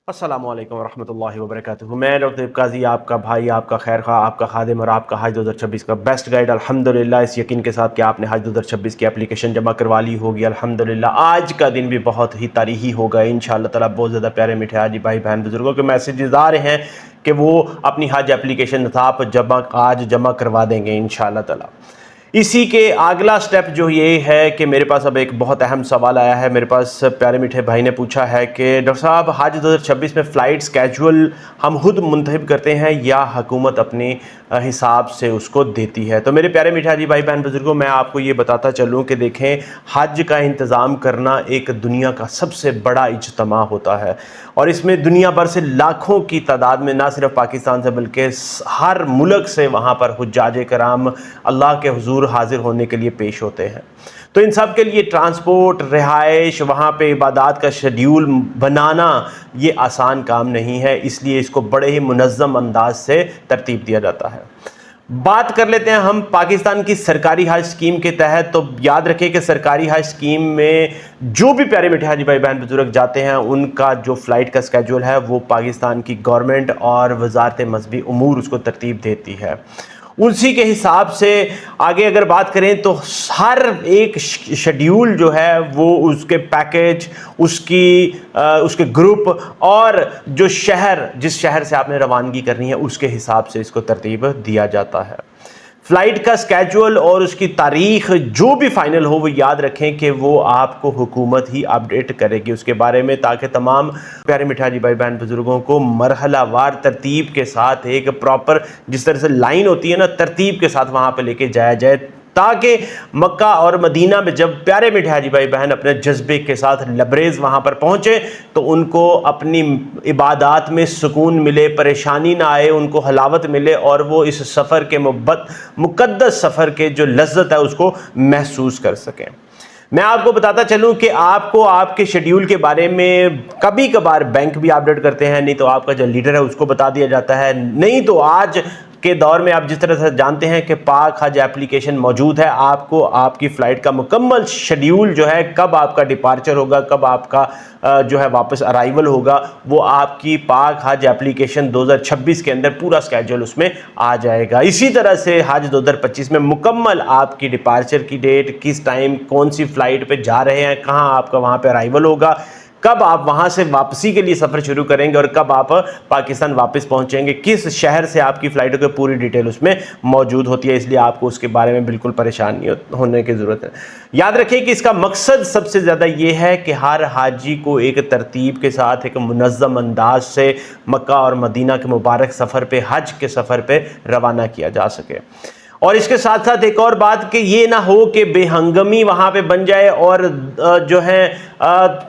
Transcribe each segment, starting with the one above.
अस्सलामु अलैकुम वरहमतुल्लाहि वबरकातुहू। मैं डॉक्टर काजी, आपका भाई, आपका खैर खा, आपका खादिम और आपका हज 2026 का बेस्ट गाइड अल्हम्दुलिल्लाह, इस यकीन के साथ कि आपने हज 2026 की एप्लीकेशन जमा करवा ली होगी अल्हम्दुलिल्लाह। आज का दिन भी बहुत ही तारीखी होगा इंशाअल्लाह ताला। बहुत ज़्यादा प्यारे मीठे हाजी भाई बहन बुजुर्गों के मैसेजेस आ रहे हैं कि वो अपनी हज एप्लीकेशन आज जमा करवा देंगे इंशाअल्लाह ताला। इसी के अगला स्टेप जो ये है कि मेरे पास अब एक बहुत अहम सवाल आया है। मेरे पास प्यारे मीठे भाई ने पूछा है कि डॉक्टर साहब, हज 2026 में फ़्लाइट स्केजुअल हम खुद मुंतखब करते हैं या हुकूमत अपने हिसाब से उसको देती है? तो मेरे प्यारे मीठे हाजी भाई बहन बुजुर्गों, मैं आपको ये बताता चलूँ कि देखें, हज का इंतज़ाम करना एक दुनिया का सबसे बड़ा इज्तिमा होता है और इसमें दुनिया भर से लाखों की तादाद में, ना सिर्फ पाकिस्तान से बल्कि हर मुल्क से वहाँ पर हुज्जाज कराम अल्लाह के हुजूर हाजिर होने के लिए पेश होते हैं। तो इन सब के लिए ट्रांसपोर्ट, रिहाइश, वहाँ पे इबादत का शेड्यूल बनाना ये आसान काम नहीं है, इसलिए इसको बड़े ही मुनज़्ज़म अंदाज से तरतीब दिया जाता है। बात कर लेते हैं हम पाकिस्तान की सरकारी हज स्कीम के तहत। तो याद रखें कि सरकारी हज स्कीम में जो भी प्यारे मीठे हाजी भाई बहन बुजुर्ग जाते हैं, उनका जो फ़्लाइट का स्केड्यूल है वो पाकिस्तान की गवर्नमेंट और वजारत मज़हबी उमूर उसको तरतीब देती है। उसी के हिसाब से आगे अगर बात करें तो हर एक शेड्यूल जो है वो उसके पैकेज, उसके ग्रुप और जो जिस शहर से आपने रवानगी करनी है उसके हिसाब से इसको तरतीब दिया जाता है। फ़्लाइट का स्केड्यूल और उसकी तारीख जो भी फ़ाइनल हो, वो याद रखें कि वो आपको हुकूमत ही अपडेट करेगी उसके बारे में, ताकि तमाम प्यारे मीठे हाजी भाई बहन बुजुर्गों को मरहलावार तरतीब के साथ एक प्रॉपर, जिस तरह से लाइन होती है ना, तरतीब के साथ वहाँ पे लेके जाया जाए, ताकि मक्का और मदीना में जब प्यारे मीठे हाजी भाई बहन अपने जज्बे के साथ लबरेज़ वहाँ पर पहुँचे तो उनको अपनी इबादत में सुकून मिले, परेशानी ना आए, उनको हलावत मिले और वो इस सफ़र के मुक़द्दस सफ़र के जो लज्जत है उसको महसूस कर सकें। मैं आपको बताता चलूं कि आपको आपके शेड्यूल के बारे में कभी कभार बैंक भी अपडेट करते हैं, नहीं तो आपका जो लीडर है उसको बता दिया जाता है। नहीं तो आज के दौर में आप जिस तरह से जानते हैं कि पाक हज एप्लीकेशन मौजूद है, आपको आपकी फ़्लाइट का मुकम्मल शेड्यूल जो है, कब आपका डिपार्चर होगा, कब आपका जो है वापस अराइवल होगा, वो आपकी पाक हज एप्लीकेशन 2026 के अंदर पूरा स्केड्यूल उसमें आ जाएगा। इसी तरह से हज 2025 में मुकम्मल आपकी डिपार्चर की डेट, किस टाइम कौन सी फ़्लाइट पे जा रहे हैं, कहाँ आपका वहाँ पे अराइवल होगा, कब आप वहाँ से वापसी के लिए सफ़र शुरू करेंगे और कब आप पाकिस्तान वापस पहुँचेंगे, किस शहर से आपकी फ़्लाइटों की पूरी डिटेल उसमें मौजूद होती है। इसलिए आपको उसके बारे में बिल्कुल परेशान नहीं होने की ज़रूरत है। याद रखिए कि इसका मकसद सबसे ज़्यादा ये है कि हर हाजी को एक तरतीब के साथ, एक मुनज़्ज़म अंदाज से मक्का और मदीना के मुबारक सफ़र पे, हज के सफ़र पे रवाना किया जा सके। और इसके साथ साथ एक और बात कि ये ना हो कि बेहंगमी वहाँ पे बन जाए और जो है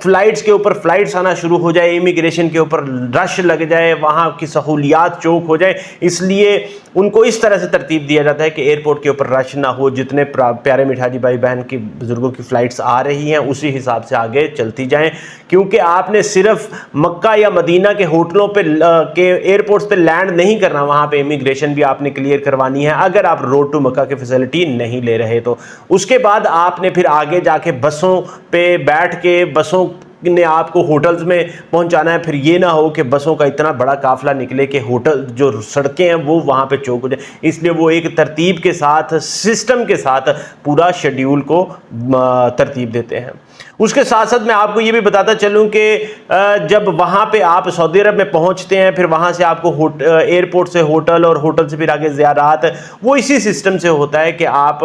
फ़्लाइट्स के ऊपर फ़्लाइट्स आना शुरू हो जाए, इमिग्रेशन के ऊपर रश लग जाए, वहाँ की सहूलियात चौक हो जाए। इसलिए उनको इस तरह से तरतीब दिया जाता है कि एयरपोर्ट के ऊपर रश ना हो, जितने प्यारे मीठे हाजी भाई बहन की बुज़ुर्गों की फ़्लाइट्स आ रही हैं उसी हिसाब से आगे चलती जाएँ, क्योंकि आपने सिर्फ मक्का या मदीना के होटलों पे के एयरपोर्ट्स पे लैंड नहीं करना, वहाँ पे इमिग्रेशन भी आपने क्लियर करवानी है अगर आप रोड टू मक्का की फैसिलिटी नहीं ले रहे तो। उसके बाद आपने फिर आगे जाके बसों पे बैठ के, बसों ने आपको होटल्स में पहुंचाना है। फिर ये ना हो कि बसों का इतना बड़ा काफिला निकले कि होटल जो सड़कें हैं वो वहाँ पे चौक हो जाए। इसलिए वो एक तरतीब के साथ, सिस्टम के साथ पूरा शेड्यूल को तरतीब देते हैं। उसके साथ साथ मैं आपको ये भी बताता चलूँ कि जब वहाँ पे आप सऊदी अरब में पहुँचते हैं, फिर वहाँ से आपको एयरपोर्ट से होटल और होटल से फिर आगे ज़ियारात, वो इसी सिस्टम से होता है कि आप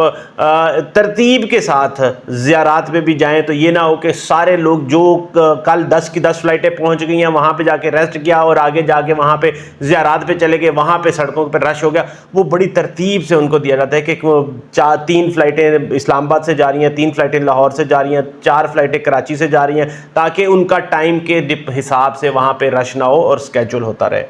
तरतीब के साथ ज़ियारात पे भी जाएं। तो ये ना हो कि सारे लोग जो कल 10 की 10 फ़्लाइटें पहुँच गई हैं, वहाँ पे जाके रेस्ट किया और आगे जाके वहाँ पे ज़ियारात पे चले गए, वहाँ पे सड़कों पर रश हो गया। वो बड़ी तरतीब से उनको दिया जाता है कि 3 फ़्लाइटें इस्लामाबाद से जा रही हैं, 3 फ़्लाइटें लाहौर से जा रही हैं, 4 फ़्लाइटें कराची से जा रही हैं, ताकि उनका टाइम के हिसाब से वहाँ पे रश ना हो और स्केड्यूल होता रहे।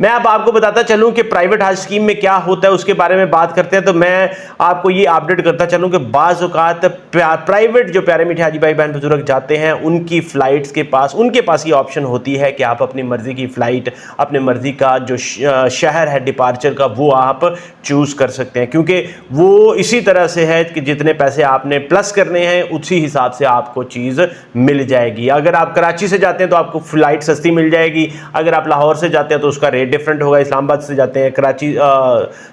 मैं अब आपको बताता चलूं कि प्राइवेट हज स्कीम में क्या होता है, उसके बारे में बात करते हैं। तो मैं आपको ये अपडेट करता चलूं कि बाज़ औक़ात प्राइवेट जो प्यारे मीठे हाजी भाई बहन बुजुर्ग जाते हैं उनकी फ़्लाइट्स के पास, उनके पास ये ऑप्शन होती है कि आप अपनी मर्ज़ी की फ़्लाइट, अपने मर्ज़ी का जो शहर है डिपार्चर का, वो आप चूज़ कर सकते हैं, क्योंकि वो इसी तरह से है कि जितने पैसे आपने प्लस करने हैं उसी हिसाब से आपको चीज़ मिल जाएगी। अगर आप कराची से जाते हैं तो आपको फ़्लाइट सस्ती मिल जाएगी, अगर आप लाहौर से जाते हैं तो उसका रेट डिफरेंट होगा, इस्लामाबाद से जाते हैं, कराची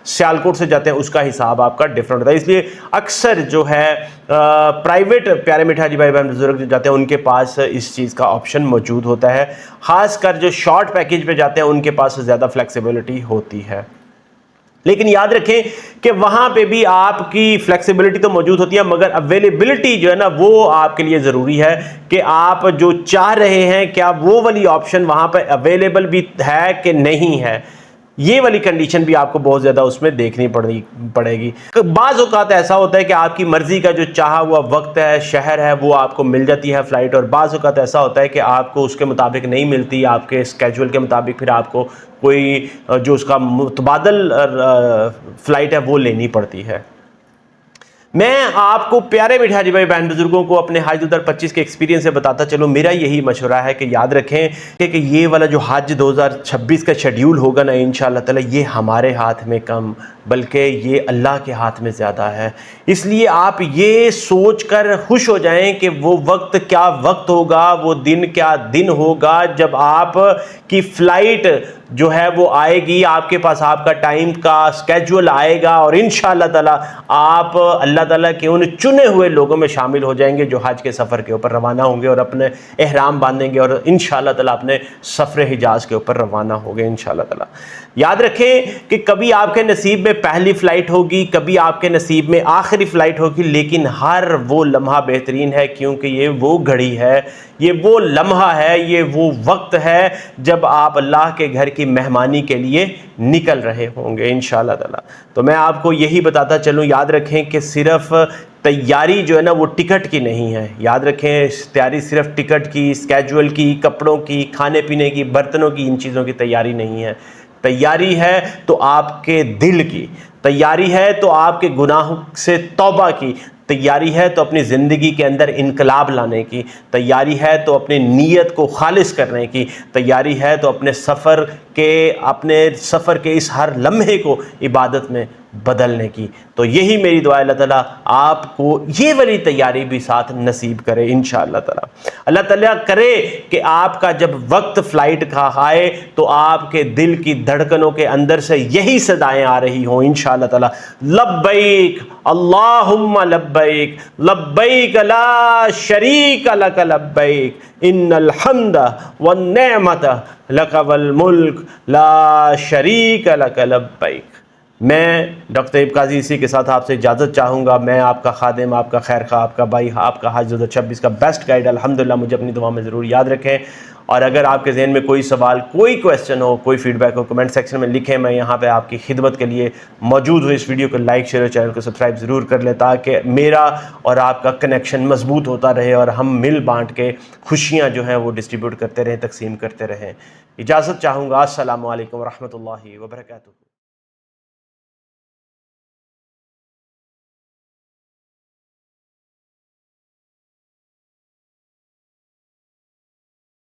सियालकोट से जाते हैं, उसका हिसाब आपका डिफरेंट होता है। इसलिए अक्सर जो है प्राइवेट प्यारे मीठे हाजी भाई बहन बुजुर्ग जो जाते हैं उनके पास इस चीज़ का ऑप्शन मौजूद होता है। ख़ासकर जो शॉर्ट पैकेज पे जाते हैं उनके पास ज़्यादा फ्लेक्सिबिलिटी होती है। लेकिन याद रखें कि वहाँ पे भी आपकी फ्लेक्सिबिलिटी तो मौजूद होती है, मगर अवेलेबिलिटी जो है ना वो आपके लिए ज़रूरी है कि आप जो चाह रहे हैं क्या वो वाली ऑप्शन वहाँ पे अवेलेबल भी है कि नहीं है। ये वाली कंडीशन भी आपको बहुत ज़्यादा उसमें देखनी पड़ेगी। बाज़ औक़ात ऐसा होता है कि आपकी मर्ज़ी का जो चाहा हुआ वक्त है, शहर है, वो आपको मिल जाती है फ़्लाइट, और बाज़ औक़ात ऐसा होता है कि आपको उसके मुताबिक नहीं मिलती, आपके स्केड्यूल के मुताबिक फिर आपको कोई जो उसका मुतबादल फ़्लाइट है वो लेनी पड़ती है। मैं आपको प्यारे मीठे हाजी भाई बहन बुजुर्गों को अपने हज 2025 के एक्सपीरियंस से बताता चलो। मेरा यही मशवरा है कि याद रखें कि ये वाला जो हज 2026 का शेड्यूल होगा ना इंशाअल्लाह ताला, ये हमारे हाथ में कम बल्कि ये अल्लाह के हाथ में ज़्यादा है। इसलिए आप ये सोच कर खुश हो जाएं कि वो वक्त क्या वक्त होगा, वो दिन क्या दिन होगा जब आप की फ़्लाइट जो है वो आएगी, आपके पास आपका टाइम का स्केड्यूल आएगा और इंशाअल्लाह ताला आप अल्लाह ताला के उन चुने हुए लोगों में शामिल हो जाएंगे जो हज के सफ़र के ऊपर रवाना होंगे और अपने एहराम बांधेंगे और इंशाअल्लाह ताला अपने सफ़र हिजाज के ऊपर रवाना होंगे इंशाअल्लाह ताला। याद रखें कि कभी आपके नसीब में पहली फ़्लाइट होगी, कभी आपके नसीब में आखिरी फ़्लाइट होगी, लेकिन हर वो लम्हा बेहतरीन है, क्योंकि ये वो घड़ी है, ये वो लम्हा है, ये वो वक्त है जब आप अल्लाह के घर की मेहमानी के लिए निकल रहे होंगे इंशाअल्लाह ताला। तो मैं आपको यही बताता चलूँ, याद रखें कि सिर्फ तैयारी जो है ना वो टिकट की नहीं है। याद रखें तैयारी सिर्फ टिकट की, स्केड्यूल की, कपड़ों की, खाने पीने की, बर्तनों की, इन चीज़ों की तैयारी नहीं है। तैयारी है तो आपके दिल की, तैयारी है तो आपके गुनाहों से तौबा की, तैयारी है तो अपनी ज़िंदगी के अंदर इनकलाब लाने की, तैयारी है तो अपनी नीयत को खालिस करने की, तैयारी है तो अपने सफ़र के इस हर लम्हे को इबादत में बदलने की। तो यही मेरी दुआ है अल्लाह ताला आपको ये वाली तैयारी भी साथ नसीब करे इंशाअल्लाह ताला। अल्लाह ताला करे कि आपका जब वक्त फ़्लाइट का आए तो आपके दिल की धड़कनों के अंदर से यही सदाएं आ रही हों इंशाअल्लाह ताला, लब्बैक अल्लाहुम्मा लब्बैक, लब्बैक ला शरीक लक लब्बैक, इन्नल हम्दा वन नेमत लक वल मुल्क ला शरीक लक लब्बैक। मैं डॉक्टर तैयब काजी इसी के साथ आपसे इजाज़त चाहूँगा। मैं आपका खादिम, आपका खैर खा, आपका भाई, आपका हज 2026 का बेस्ट गाइड। अल्हम्दुलिल्लाह मुझे अपनी दुआ में ज़रूर याद रखें, और अगर आपके ज़हन में कोई सवाल, कोई क्वेश्चन हो, कोई फीडबैक हो, कमेंट सेक्शन में लिखें। मैं यहाँ पे आपकी खिदमत के लिए मौजूद हूँ। इस वीडियो को लाइक, शेयर और चैनल को सब्सक्राइब ज़रूर कर लें ताकि मेरा और आपका कनेक्शन मजबूत होता रहे और हम मिल बांट के खुशियाँ जो हैं वो डिस्ट्रीब्यूट करते रहें, तकसीम करते रहें। इजाज़त चाहूँगा। अस्सलामु अलैकुम व रहमतुल्लाहि व बरकातुहू।